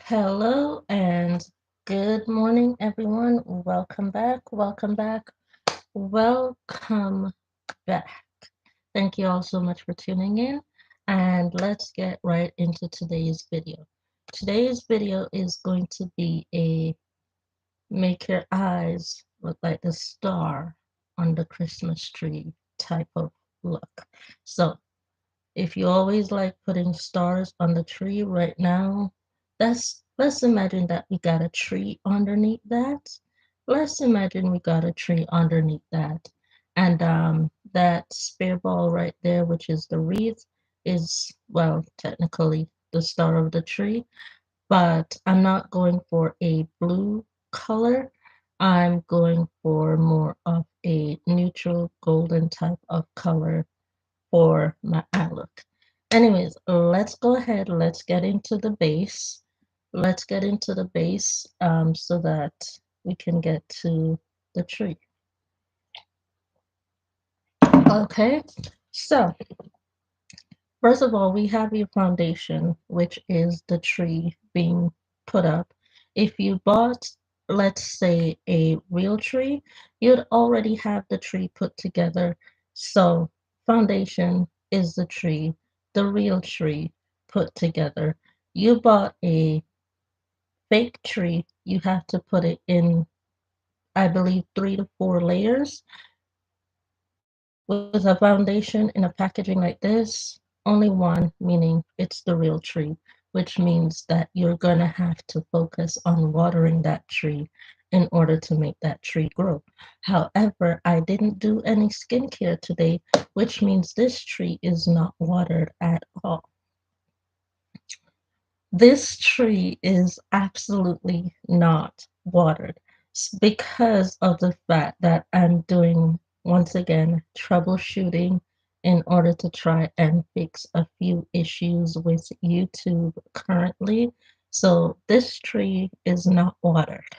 Hello and good morning, everyone. Welcome back. Welcome back. Welcome back. Thank you all so much for tuning in. And let's get right into today's video. Today's video is going to be a make your eyes look like the star on the Christmas tree type of look. So, if you always like putting stars on the tree right now, let's imagine that we got a tree underneath that. Let's imagine we got a tree underneath that. And that spear ball right there, which is the wreath, is, well, technically the star of the tree, but I'm not going for a blue color. I'm going for more of a neutral golden type of color for my outlook. Anyways, let's go ahead. Let's get into the base. Let's get into the base so that we can get to the tree. Okay, so first of all, we have your foundation, which is the tree being put up. If you bought, let's say, a real tree, you'd already have the tree put together. So, foundation is the tree, the real tree put together. You bought a fake tree, you have to put it in, I believe, 3 to 4 layers. With a foundation in a packaging like this, only one, meaning it's the real tree, which means that you're going to have to focus on watering that tree in order to make that tree grow. However, I didn't do any skincare today, which means this tree is not watered at all. This tree is absolutely not watered because of the fact that I'm doing, once again, troubleshooting in order to try and fix a few issues with YouTube currently. So this tree is not watered.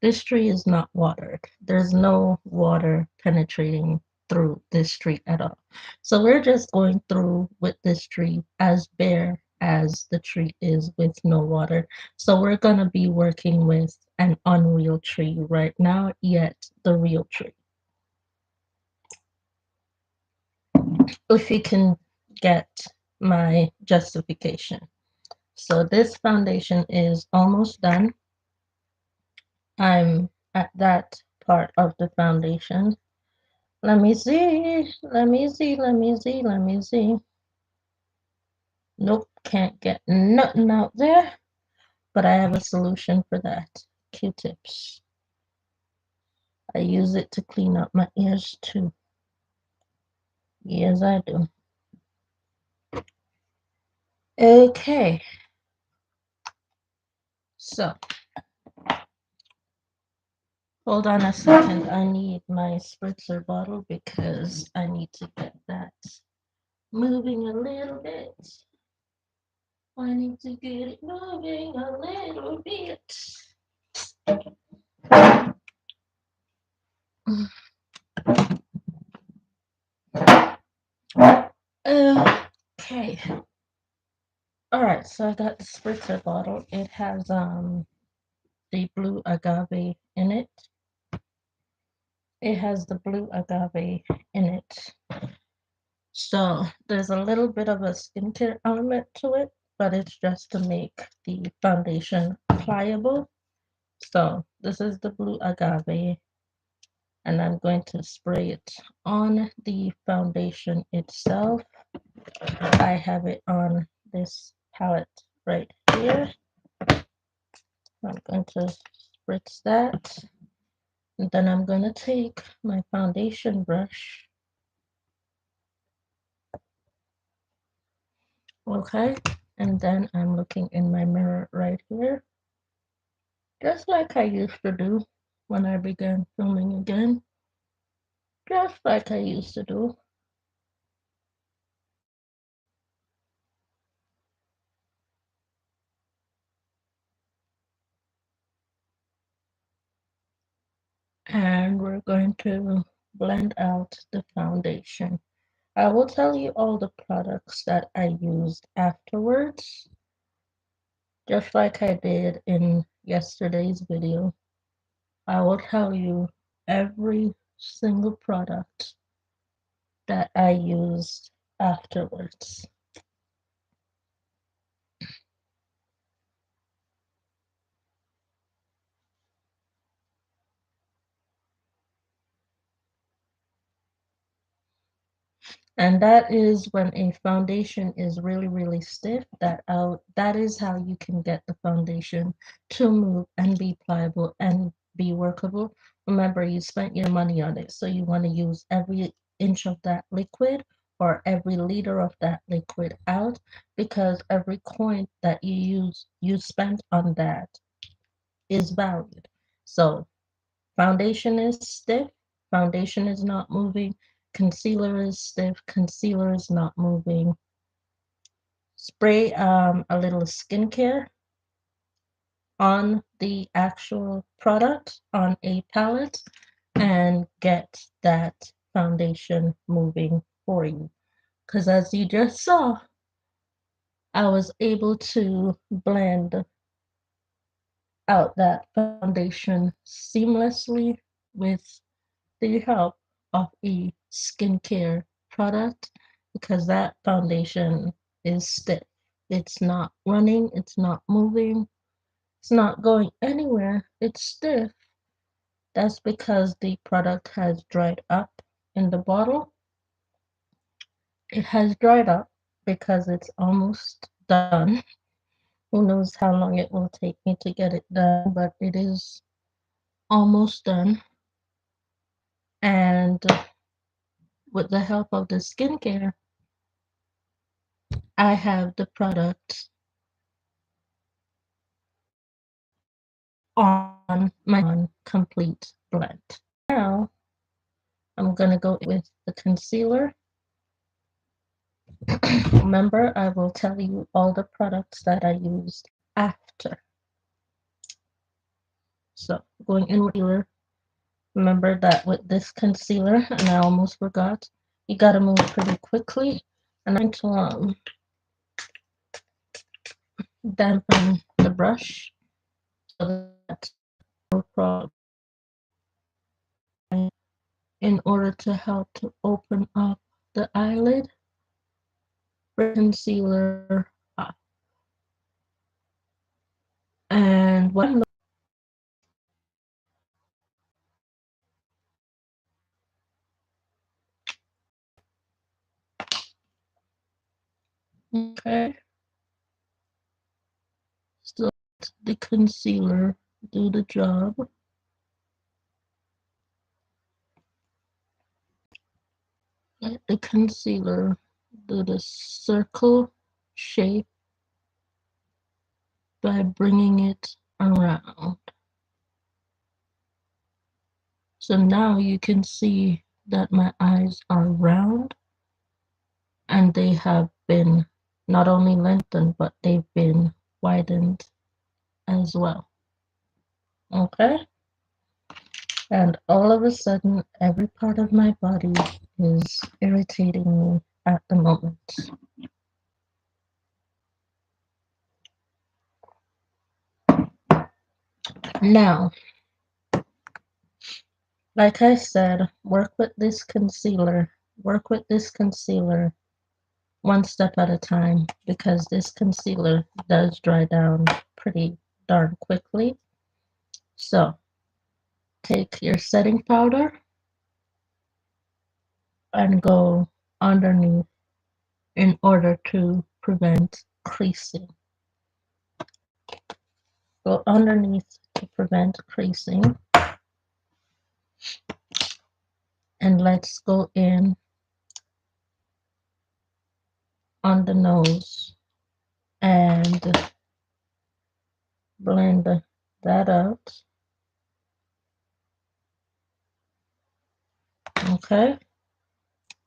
This tree is not watered. There's no water penetrating through this tree at all. So we're just going through with this tree as bare as the tree is with no water. So we're going to be working with an unreal tree right now, yet the real tree. If you can get my justification. So this foundation is almost done. I'm at that part of the foundation. Let me see. Let me see. Let me see. Let me see. Nope, can't get nothing out there. But I have a solution for that. Q-tips. I use it to clean up my ears too. Yes, I do. Okay. So, hold on a second. I need my spritzer bottle because I need to get that moving a little bit. I need to get it moving a little bit. Okay. All right, so I got the spritzer bottle. It has the blue agave in it. It has the blue agave in it. So there's a little bit of a skincare element to it, but it's just to make the foundation pliable. So this is the blue agave, and I'm going to spray it on the foundation itself. I have it on this palette right here. I'm going to spritz that. And then I'm going to take my foundation brush. Okay. And then I'm looking in my mirror right here. Just like I used to do when I began filming again. Just like I used to do. And we're going to blend out the foundation. I will tell you all the products that I used afterwards. Just like I did in yesterday's video, I will tell you every single product that I used afterwards. And that is when a foundation is really, really stiff, that is how you can get the foundation to move and be pliable and be workable. Remember, you spent your money on it, so you want to use every inch of that liquid or every liter of that liquid out, because every coin that you spent on that is valued. So foundation is stiff, foundation is not moving. Concealer is stiff, concealer is not moving. Spray a little skincare on the actual product on a palette and get that foundation moving for you. Because as you just saw, I was able to blend out that foundation seamlessly with the help of a skincare product, because that foundation is stiff. It's not running, it's not moving, it's not going anywhere, it's stiff. That's because the product has dried up in the bottle. It has dried up because it's almost done. Who knows how long it will take me to get it done, but it is almost done. And with the help of the skincare, I have the product on my complete blend. Now I'm going to go with the concealer. Remember, I will tell you all the products that I used after. So going in with concealer, remember that with this concealer, and I almost forgot, you got to move pretty quickly. And I'm going to dampen the brush so that no problem, in order to help to open up the eyelid. Concealer up. And what I'm okay, still the concealer do the job. Let the concealer do the circle shape by bringing it around. So now you can see that my eyes are round, and they have been not only lengthened, but they've been widened as well. Okay? And all of a sudden, every part of my body is irritating me at the moment. Now, like I said, work with this concealer. Work with this concealer one step at a time, because this concealer does dry down pretty darn quickly. So, take your setting powder and go underneath in order to prevent creasing. Go underneath to prevent creasing. And let's go in on the nose and blend that out. Okay,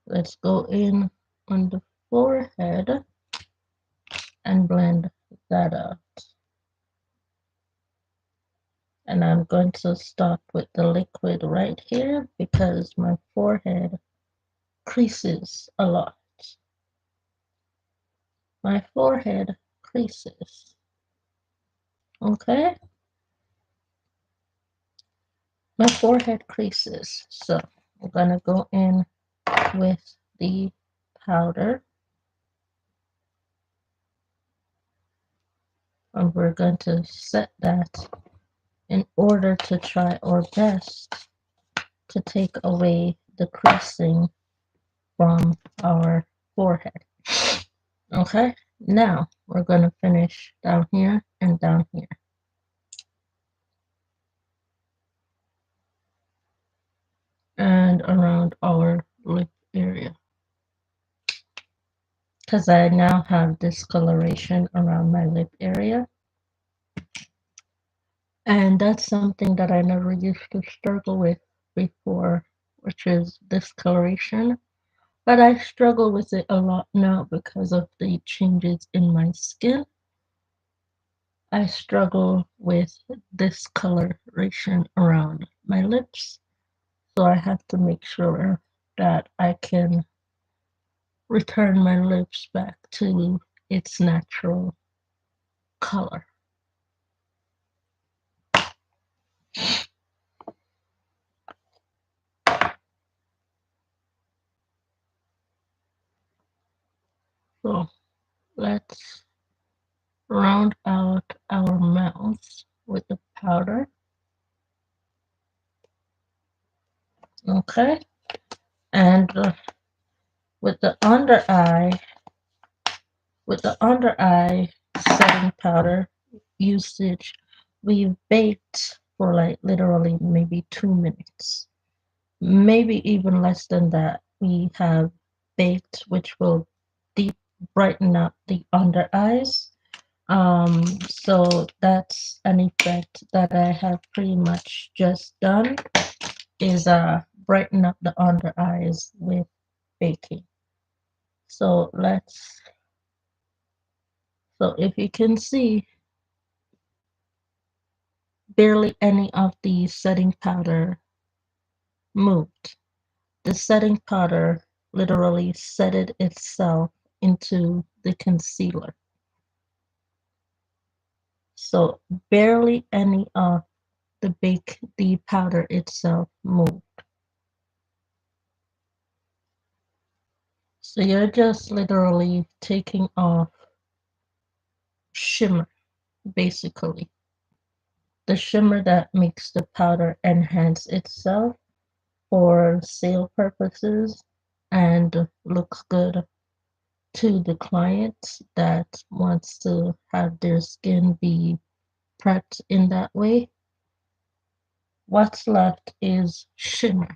let's go in on the forehead and blend that out. And I'm going to start with the liquid right here because my forehead creases a lot. My forehead creases. Okay, my forehead creases. So I'm gonna go in with the powder, and we're going to set that in order to try our best to take away the creasing from our forehead. Okay, now we're going to finish down here and down here. And around our lip area. Because I now have discoloration around my lip area. And that's something that I never used to struggle with before, which is discoloration. But I struggle with it a lot now because of the changes in my skin. I struggle with discoloration around my lips. So I have to make sure that I can return my lips back to its natural color. So let's round out our mouths with the powder. Okay, and with the under eye, setting powder usage, we baked for like literally maybe 2 minutes, maybe even less than that. We have baked, which will deep brighten up the under eyes. So that's an effect that I have pretty much just done, is brighten up the under eyes with baking. So if you can see, barely any of the setting powder moved. The setting powder literally set it itself into the concealer. So barely any of the powder itself moved. So you're just literally taking off shimmer, basically. The shimmer that makes the powder enhance itself for sale purposes and looks good to the client that wants to have their skin be prepped in that way. What's left is shimmer.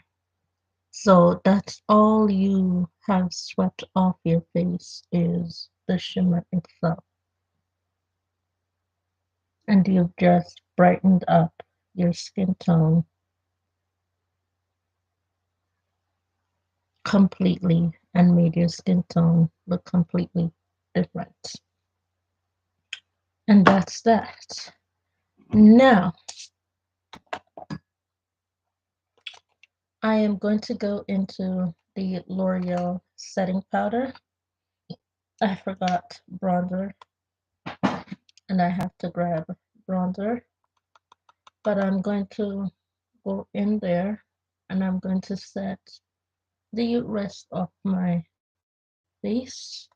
So that's all you have swept off your face, is the shimmer itself. And you've just brightened up your skin tone completely and made your skin tone look completely different. And that's that. Now, I am going to go into the L'Oreal setting powder. I forgot bronzer, and I have to grab bronzer. But I'm going to go in there, and I'm going to set the rest of my face.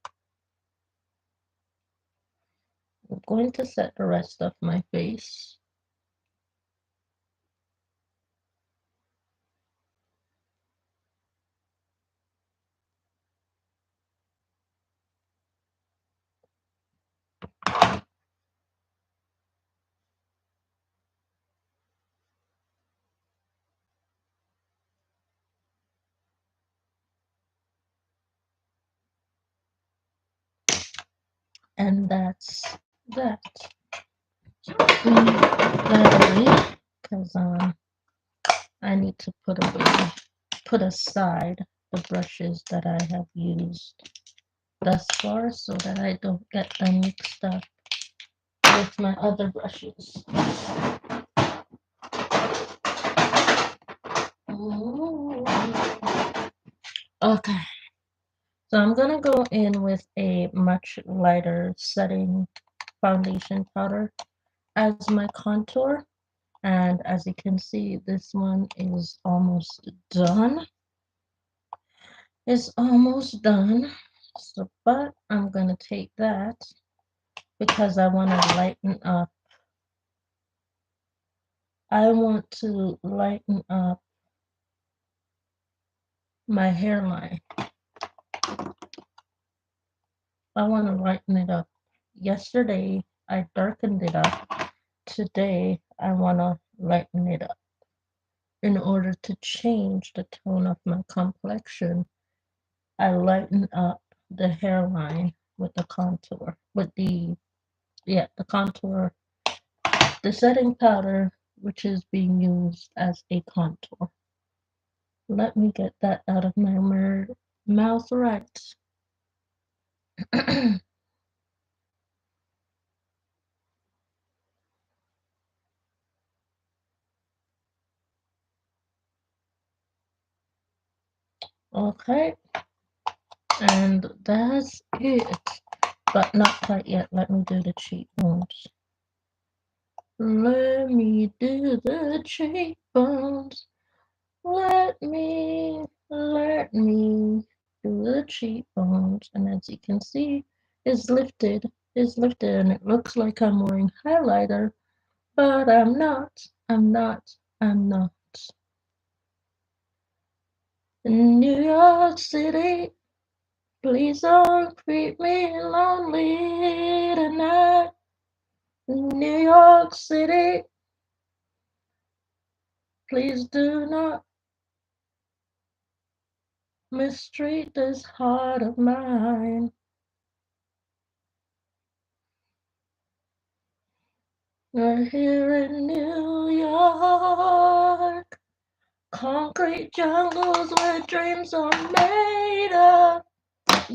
I'm going to set the rest of my face. And that's that. Clean that away, because I need to put aside the brushes that I have used thus far so that I don't get them mixed up with my other brushes. Ooh. Okay, so I'm gonna go in with a much lighter setting foundation powder. as my contour. And as you can see, this one is almost done. It's almost done. So, but I'm gonna take that because I want to lighten up. I want to lighten up my hairline. I want to lighten it up. Yesterday, I darkened it up. Today, I want to lighten it up in order to change the tone of my complexion. I lighten up the hairline with the contour, with the contour, the setting powder, which is being used as a contour. Let me get that out of my mouth right. Okay, and that's it. But not quite yet. Let me do the cheekbones. Let me do the cheekbones. Let me do the cheekbones. And as you can see, it's lifted, and it looks like I'm wearing highlighter, but I'm not. New York City, please don't treat me lonely tonight. New York City, please do not mistreat this heart of mine. We're here in New York, concrete jungles where dreams are made of.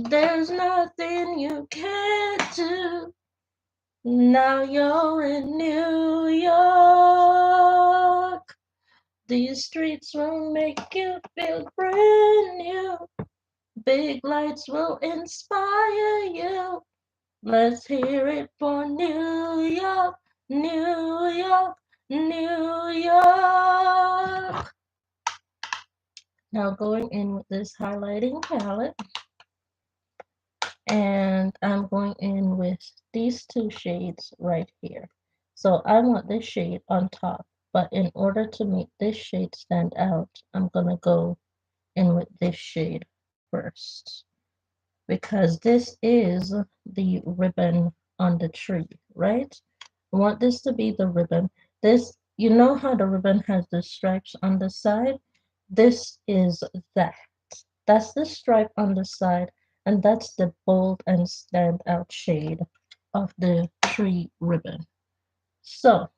There's nothing you can't do. Now you're in New York. These streets will make you feel brand new. Big lights will inspire you. Let's hear it for New York, New York, New York. Now going in with this highlighting palette, and I'm going in with these two shades right here. So I want this shade on top, but in order to make this shade stand out, I'm gonna go in with this shade first, because this is the ribbon on the tree, right? I want this to be the ribbon. This, you know how the ribbon has the stripes on the side? This is that. That's the stripe on the side, and that's the bold and standout shade of the tree ribbon. So,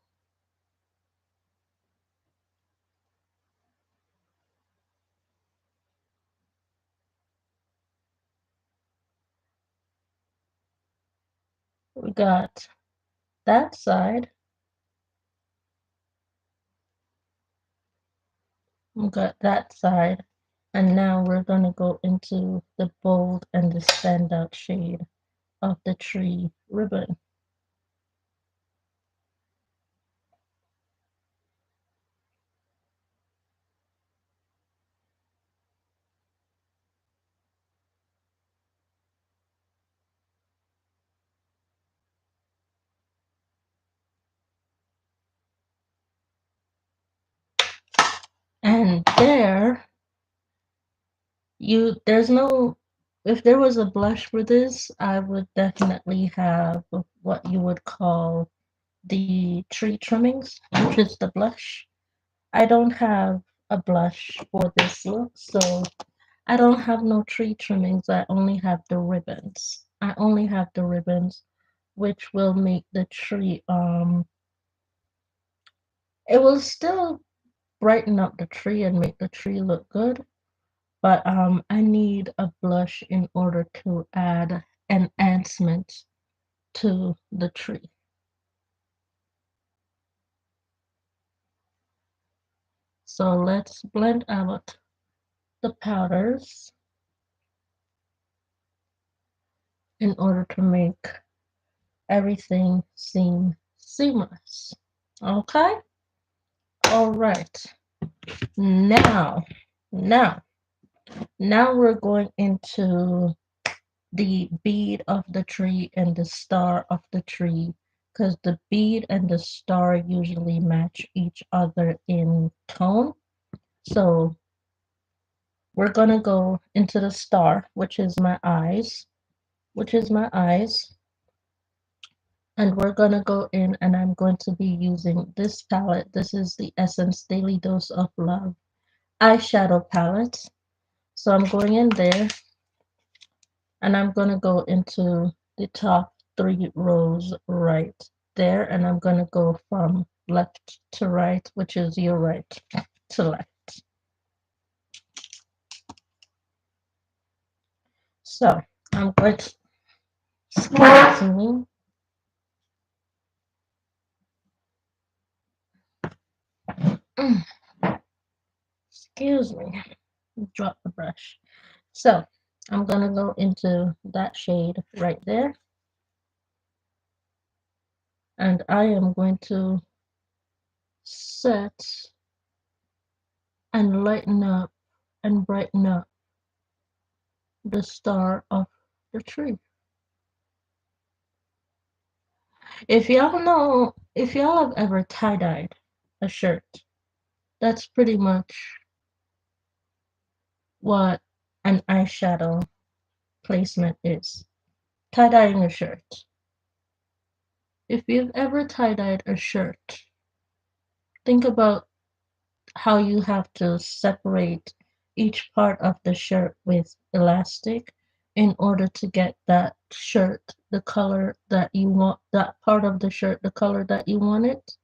we got that side, we got that side, and now we're going to go into the bold and the standout shade of the tree ribbon. And there's no, if there was a blush for this, I would definitely have what you would call the tree trimmings, which is the blush. I don't have a blush for this look, so I don't have no tree trimmings. I only have the ribbons. I only have the ribbons, which will make the tree, it will still brighten up the tree and make the tree look good. But I need a blush in order to add enhancement to the tree. So let's blend out the powders in order to make everything seem seamless. Okay? All right. Now, now, now we're going into the bead of the tree and the star of the tree because the bead and the star usually match each other in tone. So we're gonna go into the star, which is my eyes, and we're gonna go in and I'm going to be using this palette. This is the Essence Daily Dose of Love eyeshadow palette. So I'm going in there and I'm gonna go into the top 3 rows right there, and I'm gonna go from left to right, which is your right to left. So I'm going to, excuse me, excuse me, drop the brush. So I'm gonna go into that shade right there, and I am going to set and lighten up and brighten up the star of the tree. If y'all have ever tie-dyed a shirt, that's pretty much what an eyeshadow placement is. Tie-dyeing a shirt. If you've ever tie-dyed a shirt, think about how you have to separate each part of the shirt with elastic in order to get that shirt the color that you want, that part of the shirt the color that you want it.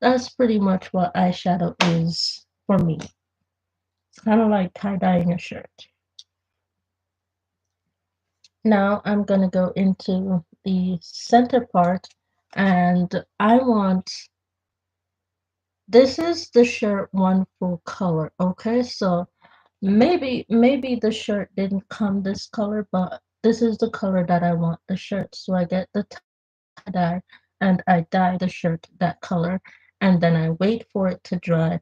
That's pretty much what eyeshadow is for me. It's kind of like tie-dyeing a shirt. Now I'm going to go into the center part, and I want, this is the shirt one full color, okay? So maybe the shirt didn't come this color, but this is the color that I want the shirt. So I get the tie-dye and I dye the shirt that color, and then I wait for it to dry.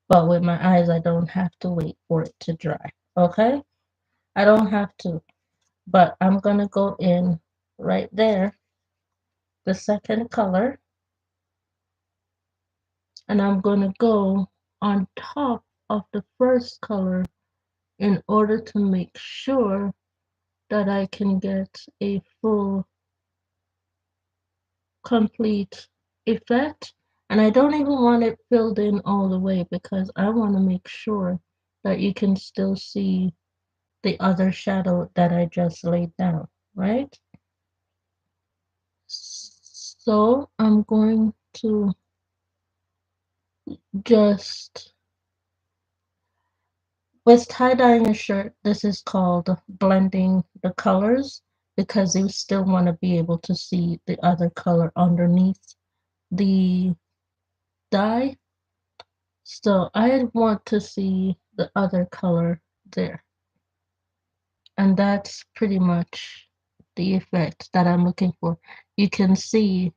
But with my eyes, I don't have to wait for it to dry, okay? I don't have to, but I'm gonna go in right there, the second color, and I'm gonna go on top of the first color in order to make sure that I can get a full, complete effect. And I don't even want it filled in all the way because I want to make sure that you can still see the other shadow that I just laid down, right? So I'm going to just, with tie-dyeing a shirt, this is called blending the colors because you still want to be able to see the other color underneath the dye. So I want to see the other color there. And that's pretty much the effect that I'm looking for. You can see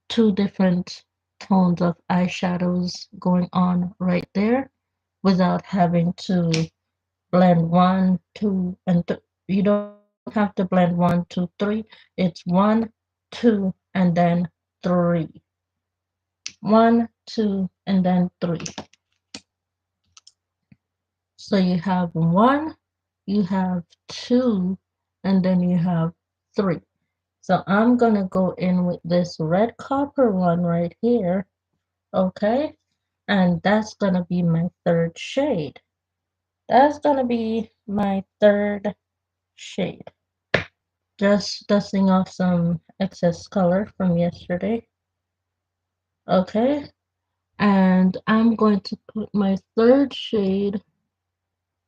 2 different tones of eyeshadows going on right there without having to blend 1, 2, and you don't have to blend 1, 2, 3. It's 1, 2, and then 3. 1, 2, and then 3. So you have 1, you have 2, and then you have 3. So I'm gonna go in with this red copper one right here, okay? And that's gonna be my third shade. That's gonna be my third shade. Just dusting off some excess color from yesterday. Okay, and I'm going to put my third shade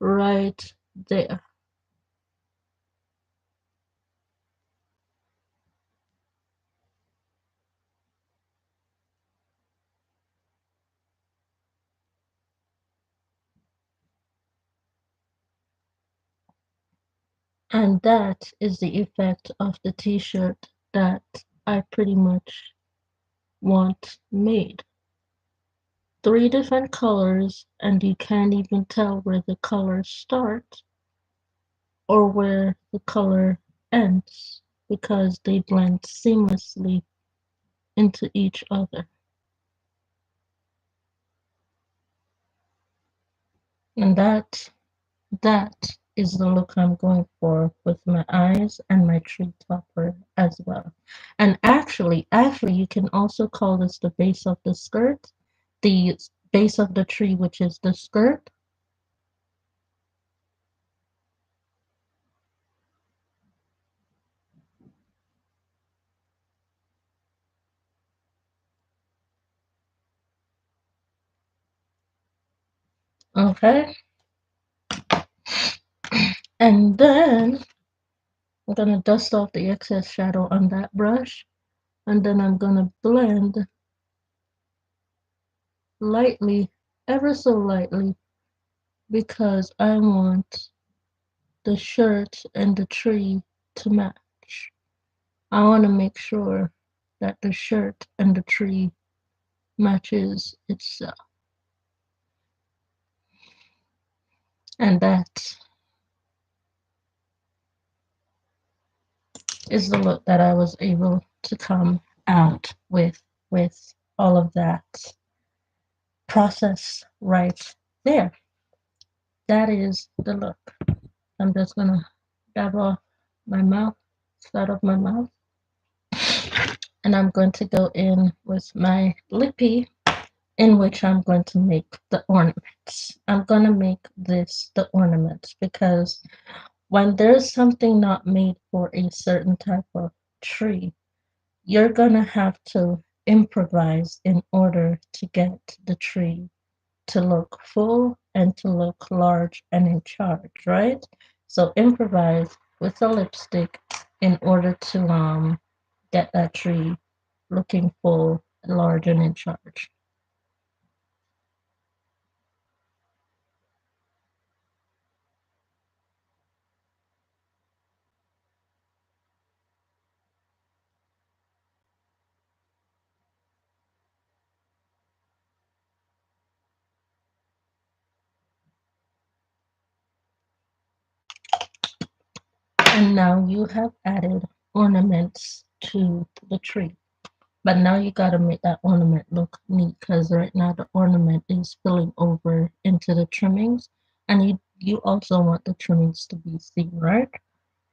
right there. And that is the effect of the t-shirt that I pretty much want made. Three different colors, and you can't even tell where the colors start or where the color ends because they blend seamlessly into each other. And that is the look I'm going for with my eyes and my tree topper as well. And actually, you can also call this the base of the skirt, the base of the tree, which is the skirt. Okay. And then I'm gonna dust off the excess shadow on that brush. And then I'm gonna blend lightly, ever so lightly, because I want the shirt and the tree to match. I want to make sure that the shirt and the tree matches itself. And that is the look that I was able to come out with all of that process right there. That is the look. I'm just gonna dab off my mouth, start off my mouth, and I'm going to go in with my lippy in which I'm going to make the ornaments. I'm going to make this the ornaments because when there's something not made for a certain type of tree, you're going to have to improvise in order to get the tree to look full and to look large and in charge, right? So improvise with a lipstick in order to get that tree looking full, large, and in charge. And now you have added ornaments to the tree. But now you got to make that ornament look neat because right now the ornament is spilling over into the trimmings. And you also want the trimmings to be seen, right?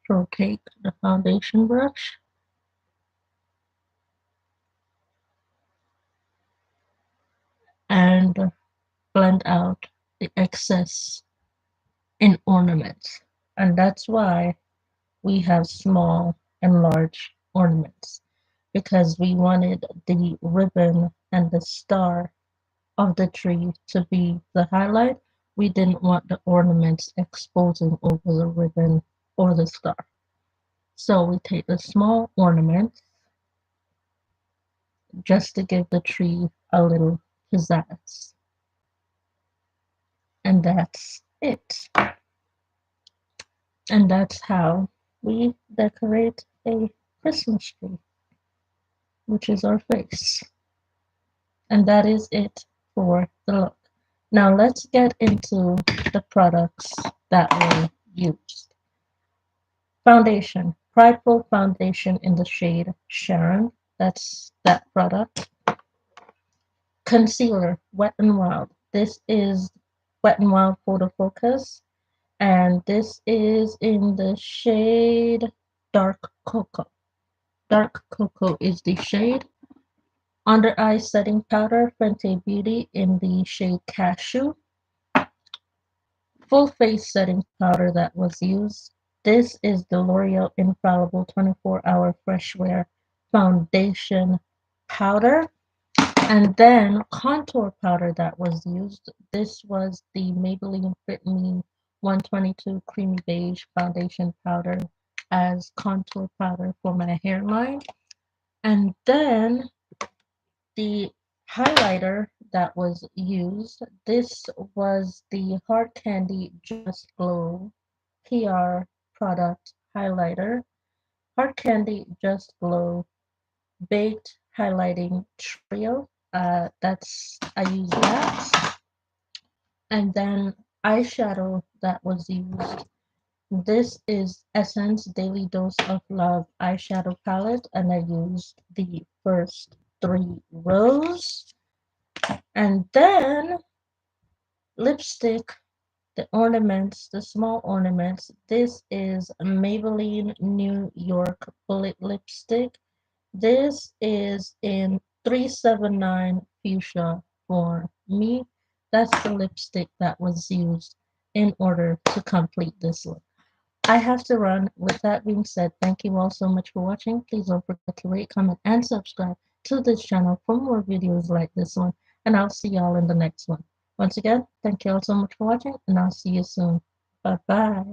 So take the foundation brush and blend out the excess in ornaments. And that's why we have small and large ornaments because we wanted the ribbon and the star of the tree to be the highlight. We didn't want the ornaments exposing over the ribbon or the star. So we take the small ornaments just to give the tree a little pizzazz. And that's it. And that's how we decorate a Christmas tree, which is our face. And that is it for the look. Now let's get into the products that were used. Foundation, Prideful Foundation in the shade Sharon. That's that product. Concealer, Wet n Wild. This is Wet n Wild Photo Focus, and this is in the shade Dark Cocoa. Dark Cocoa is the shade. Under Eye Setting Powder, Fenty Beauty in the shade Cashew. Full face setting powder that was used. This is the L'Oreal Infallible 24-Hour Fresh Wear Foundation Powder. And then contour powder that was used. This was the Maybelline Fit Me 122 Creamy Beige Foundation Powder as contour powder for my hairline. And then the highlighter that was used, this was the Hard Candy Just Glow PR product highlighter. Hard Candy Just Glow Baked highlighting trio. I use that. And then eyeshadow that was used. This is Essence Daily Dose of Love eyeshadow palette, and I used the first 3 rows. And then lipstick, the ornaments, the small ornaments. This is Maybelline New York Bullet Lipstick. This is in 379 fuchsia for me. That's the lipstick that was used in order to complete this look. I have to run. With that being said, thank you all so much for watching. Please don't forget to rate, comment, and subscribe to this channel for more videos like this one. And I'll see y'all in the next one. Once again, thank you all so much for watching, and I'll see you soon. Bye-bye.